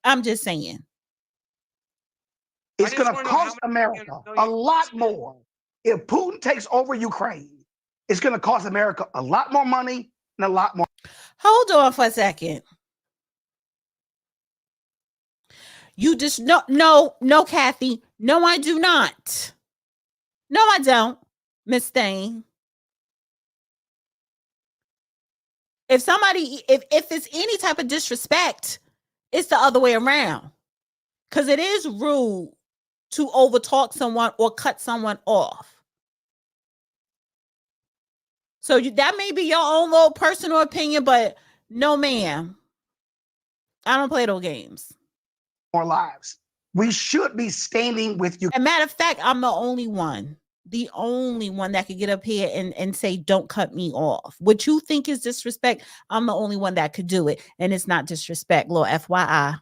[SPEAKER 1] I'm just saying.
[SPEAKER 16] It's going to cost America a lot more. If Putin takes over Ukraine, it's going to cost America a lot more money and a lot more.
[SPEAKER 1] Hold on for a second. You just no, Kathy. No, I do not. No, I don't, Miss Stain. If somebody, if it's any type of disrespect, it's the other way around. Because it is rude to overtalk someone or cut someone off. So that may be your own little personal opinion, but no, ma'am. I don't play those games.
[SPEAKER 16] More lives. We should be standing with you.
[SPEAKER 1] As a matter of fact, I'm the only one that could get up here and say, don't cut me off. What you think is disrespect, I'm the only one that could do it. And it's not disrespect, little FYI.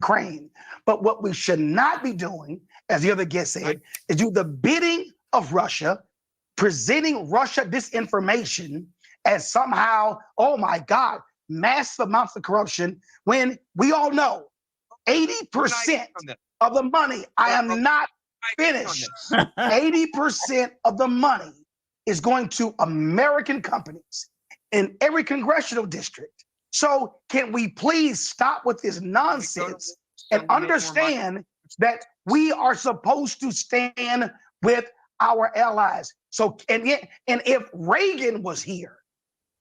[SPEAKER 16] Ukraine. But what we should not be doing, as the other guest said, is do the bidding of Russia, presenting Russia disinformation as somehow, oh my God, massive amounts of corruption, when we all know 80% of the money, I am not finished, 80% of the money is going to American companies in every congressional district. So can we please stop with this nonsense and understand that we are supposed to stand with our allies? So, and if Reagan was here,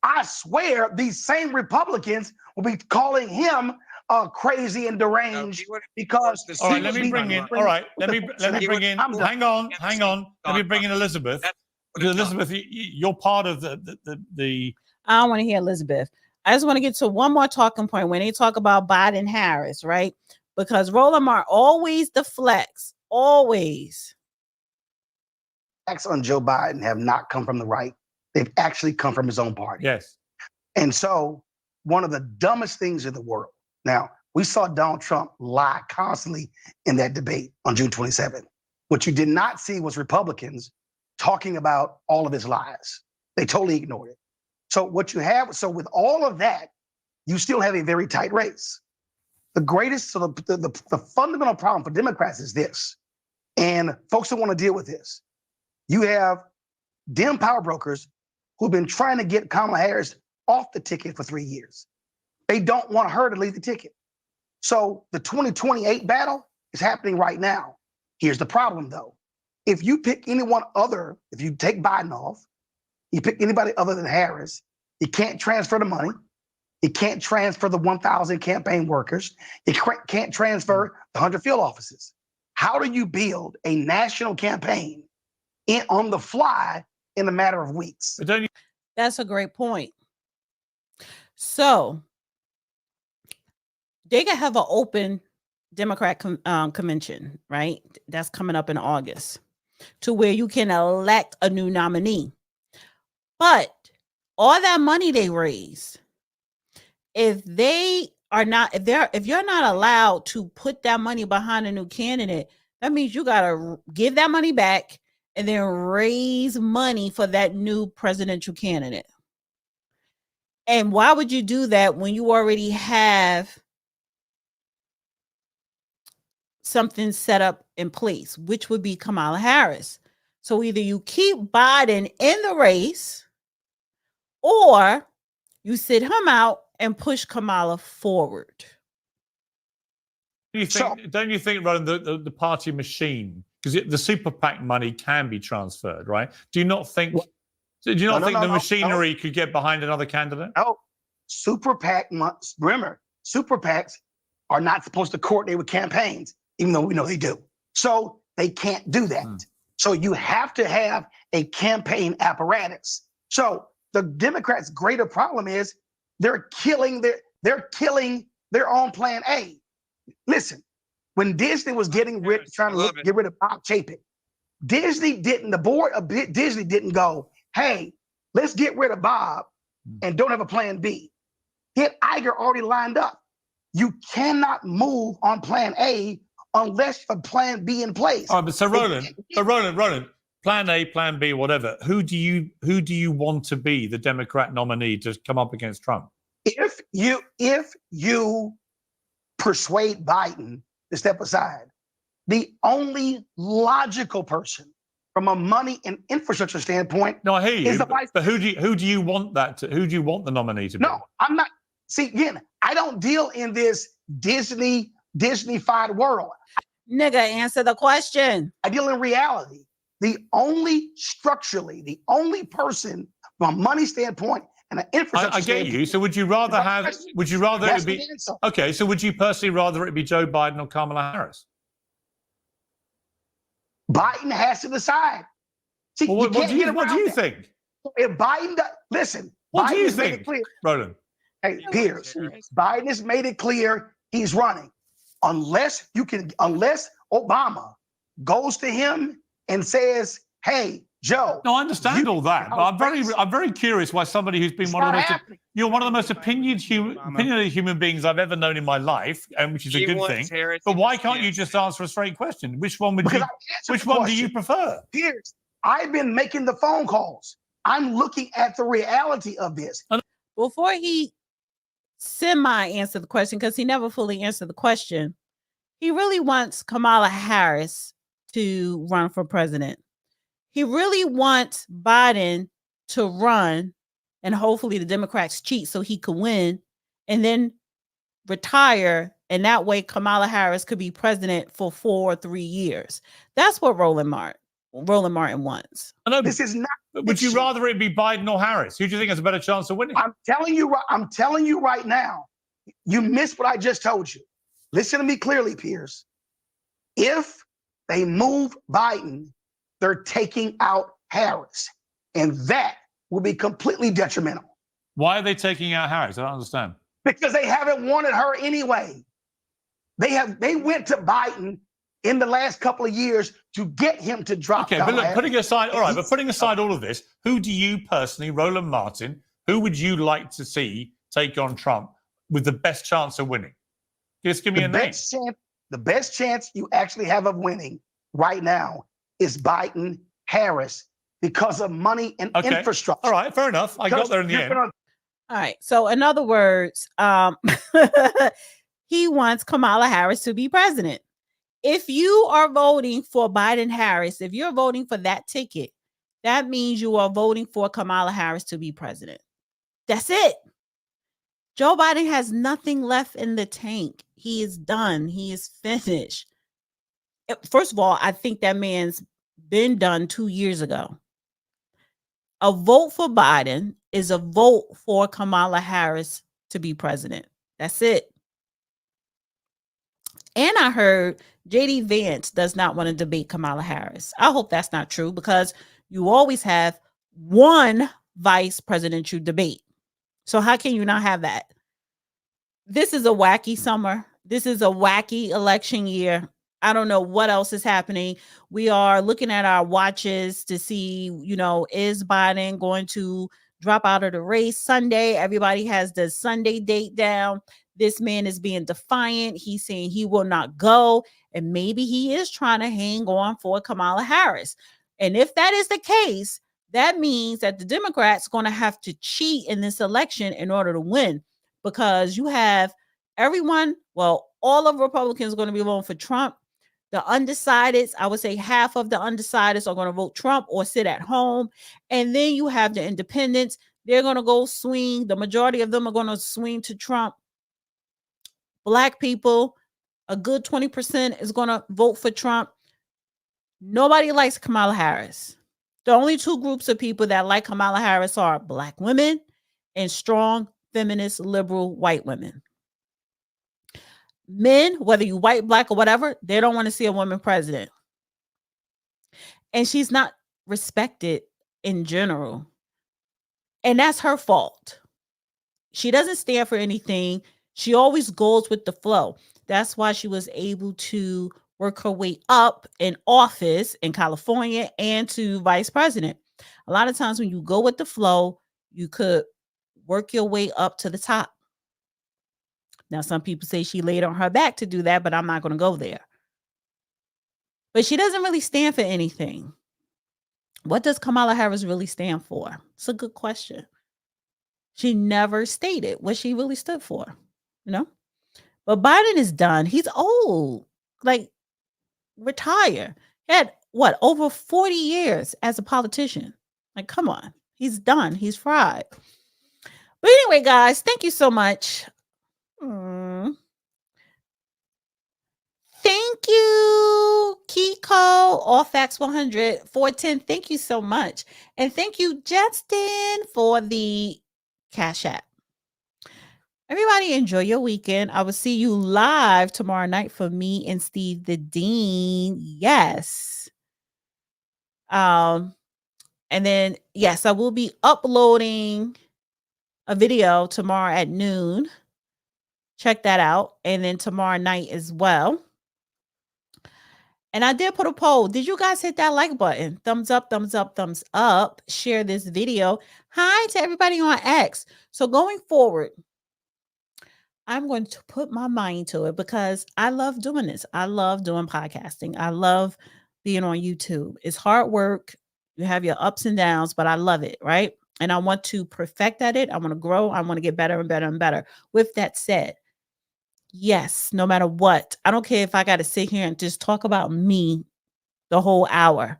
[SPEAKER 16] I swear these same Republicans will be calling him crazy and deranged because.
[SPEAKER 15] All right, let me bring in. All right, let me bring in. Hang on. Let me bring in Elizabeth. Because Elizabeth, you're part of the.
[SPEAKER 1] I don't want to hear Elizabeth. I just want to get to one more talking point when they talk about Biden Harris, right? Because Roland Martin always deflects, always.
[SPEAKER 16] Attacks on Joe Biden have not come from the right. They've actually come from his own party.
[SPEAKER 15] Yes.
[SPEAKER 16] And so one of the dumbest things in the world. Now, we saw Donald Trump lie constantly in that debate on June 27th. What you did not see was Republicans talking about all of his lies. They totally ignored it. So what you have, so with all of that, you still have a very tight race. The greatest, so the fundamental problem for Democrats is this, and folks don't want to deal with this. You have Dem power brokers who've been trying to get Kamala Harris off the ticket for 3 years. They don't want her to leave the ticket. So the 2028 battle is happening right now. Here's the problem, though. If you pick anyone other, if you take Biden off, you pick anybody other than Harris, you can't transfer the money. You can't transfer the 1,000 campaign workers. You can't transfer the 100 field offices. How do you build a national campaign on the fly in a matter of weeks?
[SPEAKER 1] That's a great point. So they can have an open Democrat convention, right? That's coming up in August, to where you can elect a new nominee. But all that money they raise, if you're not allowed to put that money behind a new candidate, that means you got to give that money back and then raise money for that new presidential candidate. And why would you do that when you already have something set up in place, which would be Kamala Harris? So either you keep Biden in the race or you sit him out and push Kamala forward.
[SPEAKER 15] Don't you think, Roland, the party machine, because the super PAC money can be transferred, right? Do you not think? Do you not think the machinery could get behind another candidate?
[SPEAKER 16] No, super PAC. Remember, super PACs are not supposed to coordinate with campaigns, even though we know they do. So they can't do that. So you have to have a campaign apparatus. So the Democrats' greater problem is they're killing their own plan A. Listen, when Disney was trying to get rid of Bob Chapek, the board of Disney didn't go, hey, let's get rid of Bob and don't have a plan B. Get Iger already lined up. You cannot move on plan A unless a plan B in place.
[SPEAKER 15] All right, but so Roland, plan A, plan B, whatever. Who do you want to be the Democrat nominee to come up against Trump?
[SPEAKER 16] If you persuade Biden to step aside, the only logical person from a money and infrastructure standpoint.
[SPEAKER 15] No, I hear you.
[SPEAKER 16] Is the vice
[SPEAKER 15] but who do you want who do you want the nominee to be?
[SPEAKER 16] No, I'm not. See, again, I don't deal in this Disney-fied world.
[SPEAKER 1] Nigga, answer the question.
[SPEAKER 16] I deal in reality. The only person from a money standpoint and an infrastructure
[SPEAKER 15] I get you. So would you rather it be okay? So would you personally rather it be Joe Biden or Kamala Harris?
[SPEAKER 16] Biden has to decide. See,
[SPEAKER 15] well, what do you think?
[SPEAKER 16] If Biden listen,
[SPEAKER 15] what
[SPEAKER 16] Biden
[SPEAKER 15] do you
[SPEAKER 16] has
[SPEAKER 15] think,
[SPEAKER 16] made it clear.
[SPEAKER 15] Roland?
[SPEAKER 16] Hey, Piers, Biden has made it clear he's running. Unless Obama goes to him and says, "Hey, Joe."
[SPEAKER 15] No, I understand all that, but I'm very curious why somebody who's been one of the most opinionated human beings I've ever known in my life, and which is a good thing. But why can't you just answer a straight question? Which one do you prefer?
[SPEAKER 16] Piers, I've been making the phone calls. I'm looking at the reality of this.
[SPEAKER 1] Before he semi-answer the question, because he never fully answered the question, he really wants Kamala Harris to run for president. He really wants Biden to run and hopefully the Democrats cheat so he could win and then retire. And that way Kamala Harris could be president for 4 or 3 years. That's what Roland Martin wants.
[SPEAKER 16] This is not.
[SPEAKER 15] Would you rather it be Biden or Harris? Who do you think has a better chance of winning?
[SPEAKER 16] I'm telling you right now, you missed what I just told you. Listen to me clearly, Piers. If they move Biden, they're taking out Harris, and that will be completely detrimental.
[SPEAKER 15] Why are they taking out Harris? I don't understand.
[SPEAKER 16] Because they haven't wanted her anyway. They went to Biden in the last couple of years to get him to drop.
[SPEAKER 15] Okay, but look, putting aside all of this, who do you personally, Roland Martin, who would you like to see take on Trump with the best chance of winning? Just give me a name.
[SPEAKER 16] The best chance you actually have of winning right now is Biden Harris because of money and infrastructure.
[SPEAKER 15] All right, fair enough. I got there in the end.
[SPEAKER 1] All right. So in other words, he wants Kamala Harris to be president. If you are voting for Biden Harris, if you're voting for that ticket, that means you are voting for Kamala Harris to be president. That's it. Joe Biden has nothing left in the tank. He is done. He is finished. First of all, I think that man's been done 2 years ago. A vote for Biden is a vote for Kamala Harris to be president. That's it. And I heard J.D. Vance does not want to debate Kamala Harris. I hope that's not true because you always have one vice presidential debate. So how can you not have that? This is a wacky summer. This is a wacky election year. I don't know what else is happening. We are looking at our watches to see, is Biden going to drop out of the race Sunday? Everybody has the Sunday date down. This man is being defiant. He's saying he will not go. And maybe he is trying to hang on for Kamala Harris. And if that is the case, that means that the Democrats are going to have to cheat in this election in order to win, because you have everyone, well, all of Republicans are going to be voting for Trump. The undecideds, I would say half of the undecideds are going to vote Trump or sit at home. And then you have the independents. They're going to go swing. The majority of them are going to swing to Trump. Black people, a good 20% is going to vote for Trump. Nobody likes Kamala Harris. The only two groups of people that like Kamala Harris are Black women and strong, feminist, liberal, white women. Men, whether you white, Black, or whatever, they don't want to see a woman president. And she's not respected in general. And that's her fault. She doesn't stand for anything. She always goes with the flow. That's why she was able to work her way up in office in California and to vice president. A lot of times when you go with the flow, you could work your way up to the top. Now, some people say she laid on her back to do that, but I'm not going to go there. But she doesn't really stand for anything. What does Kamala Harris really stand for? It's a good question. She never stated what she really stood for, you know? But Biden is done. He's old, like retire. He had what, over 40 years as a politician. Like, come on. He's done. He's fried. But anyway, guys, thank you so much. Thank you, Kiko, All Facts 100, 410. Thank you so much. And thank you, Justin, for the Cash App. Everybody enjoy your weekend. I will see you live tomorrow night for me and Steve the Dean. Yes. And then, yes, I will be uploading a video tomorrow at noon. Check that out. And then tomorrow night as well. And I did put a poll. Did you guys hit that like button? Thumbs up, thumbs up, thumbs up. Share this video. Hi to everybody on X. So going forward, I'm going to put my mind to it because I love doing this. I love doing podcasting. I love being on YouTube. It's hard work. You have your ups and downs, but I love it, right? And I want to perfect at it. I want to grow. I want to get better and better and better. With that said, yes, no matter what, I don't care if I got to sit here and just talk about me the whole hour,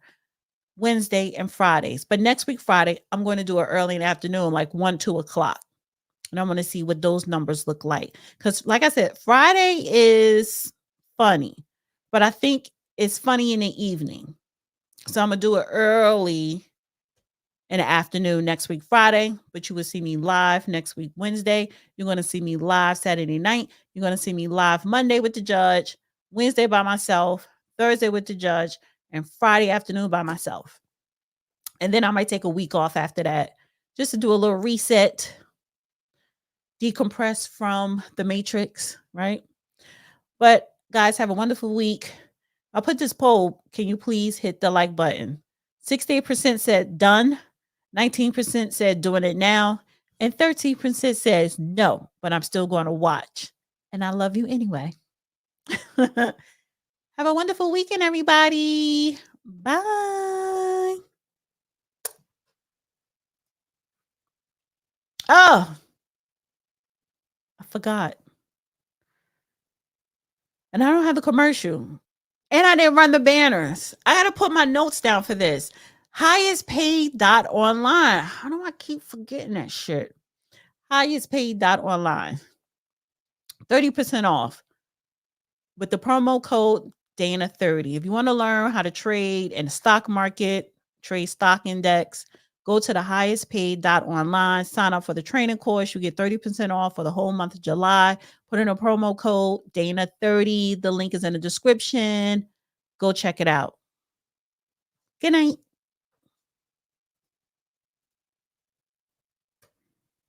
[SPEAKER 1] Wednesday and Fridays. But next week, Friday, I'm going to do it early in the afternoon, like 1, 2 o'clock. And I'm going to see what those numbers look like. Because like I said, Friday is funny, but I think it's funny in the evening. So I'm going to do it early in the afternoon next week, Friday, but you will see me live next week, Wednesday. You're going to see me live Saturday night. You're going to see me live Monday with the judge, Wednesday by myself, Thursday with the judge, and Friday afternoon by myself. And then I might take a week off after that just to do a little reset, decompress from the matrix, right? But guys, have a wonderful week. I'll put this poll. Can you please hit the like button? 68% said done. 19% said doing it now. And 13% says no, but I'm still going to watch. And I love you anyway. Have a wonderful weekend, everybody. Bye. Oh, I forgot. And I don't have the commercial. And I didn't run the banners. I got to put my notes down for this. Highestpaid.online. How do I keep forgetting that shit? Highestpaid.online. 30% off with the promo code Dana30. If you want to learn how to trade in the stock market, trade stock index, go to the highestpaid.online, sign up for the training course. You get 30% off for the whole month of July. Put in a promo code Dana30. The link is in the description. Go check it out. Good night.